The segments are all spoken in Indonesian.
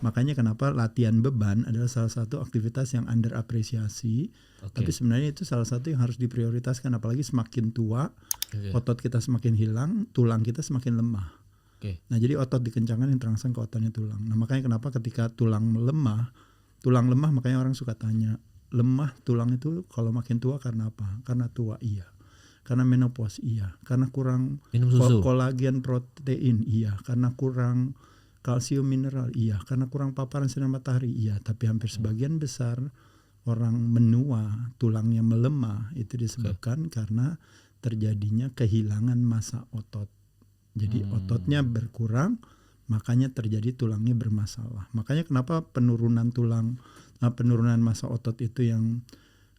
Makanya kenapa latihan beban adalah salah satu aktivitas yang underapresiasi. Tapi sebenarnya itu salah satu yang harus diprioritaskan. Apalagi semakin tua, otot kita semakin hilang, tulang kita semakin lemah. Nah jadi otot dikencangkan yang terangsang ke ototnya tulang. Nah makanya kenapa ketika tulang lemah makanya orang suka tanya, lemah tulang itu kalau makin tua karena apa? Karena tua iya. Karena menopause iya. Karena kurang kolagen protein iya. Karena kurang kalsium mineral iya. Karena kurang paparan sinar matahari iya. Tapi hampir sebagian besar orang menua, tulangnya melemah itu disebabkan karena terjadinya kehilangan massa otot. Jadi ototnya berkurang, makanya terjadi tulangnya bermasalah. Makanya kenapa penurunan massa otot itu yang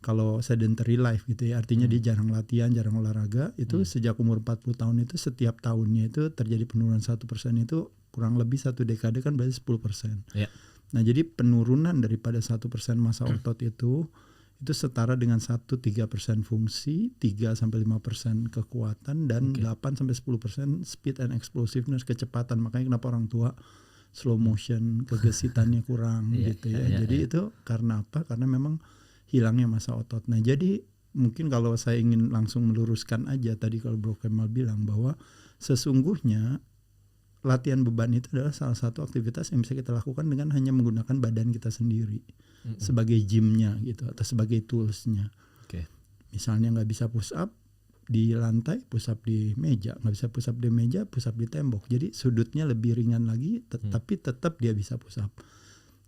kalau sedentary life gitu ya, artinya dia jarang latihan, jarang olahraga, itu sejak umur 40 tahun itu setiap tahunnya itu terjadi penurunan 1% itu kurang lebih 1 dekade kan berarti 10%. Nah jadi penurunan daripada 1% massa otot itu setara dengan 1-3% fungsi, 3-5% kekuatan, dan 8-10% speed and explosiveness, kecepatan. Makanya kenapa orang tua slow motion, kegesitannya kurang gitu ya. Jadi itu karena apa? Karena memang hilangnya massa otot. Nah jadi mungkin kalau saya ingin langsung meluruskan aja tadi kalau Bro Kemal bilang bahwa sesungguhnya latihan beban itu adalah salah satu aktivitas yang bisa kita lakukan dengan hanya menggunakan badan kita sendiri sebagai gymnya gitu atau sebagai toolsnya. Misalnya nggak bisa push up di lantai, push up di meja, nggak bisa push up di meja, push up di tembok. Jadi sudutnya lebih ringan lagi, tapi tetap dia bisa push up.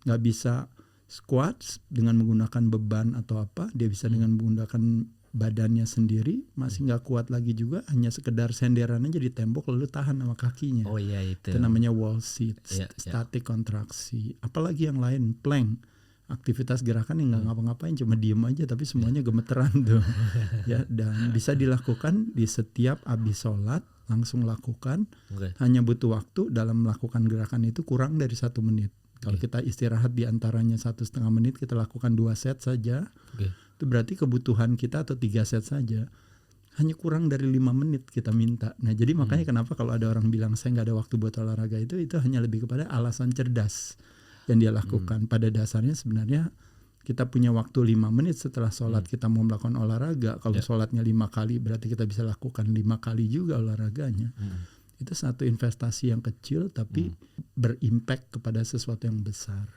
Nggak bisa squats dengan menggunakan beban atau apa, dia bisa dengan menggunakan badannya sendiri, masih nggak kuat lagi juga, hanya sekedar senderan aja di tembok lalu tahan sama kakinya. Itu namanya wall sit, static kontraksi. Apalagi yang lain, plank, aktivitas gerakan yang nggak ngapa-ngapain, cuma diem aja tapi semuanya gemeteran tuh. Ya, dan bisa dilakukan di setiap habis sholat, langsung lakukan. Hanya butuh waktu dalam melakukan gerakan itu kurang dari 1 menit. Kalau kita istirahat di antaranya 1,5 menit, kita lakukan 2 set saja. Itu berarti kebutuhan kita atau 3 set saja hanya kurang dari 5 menit kita minta. Nah jadi makanya kenapa kalau ada orang bilang saya nggak ada waktu buat olahraga, itu hanya lebih kepada alasan cerdas yang dia lakukan. Pada dasarnya sebenarnya kita punya waktu 5 menit setelah sholat kita mau melakukan olahraga. Kalau sholatnya 5 kali berarti kita bisa lakukan 5 kali juga olahraganya. Itu satu investasi yang kecil tapi berimpact kepada sesuatu yang besar.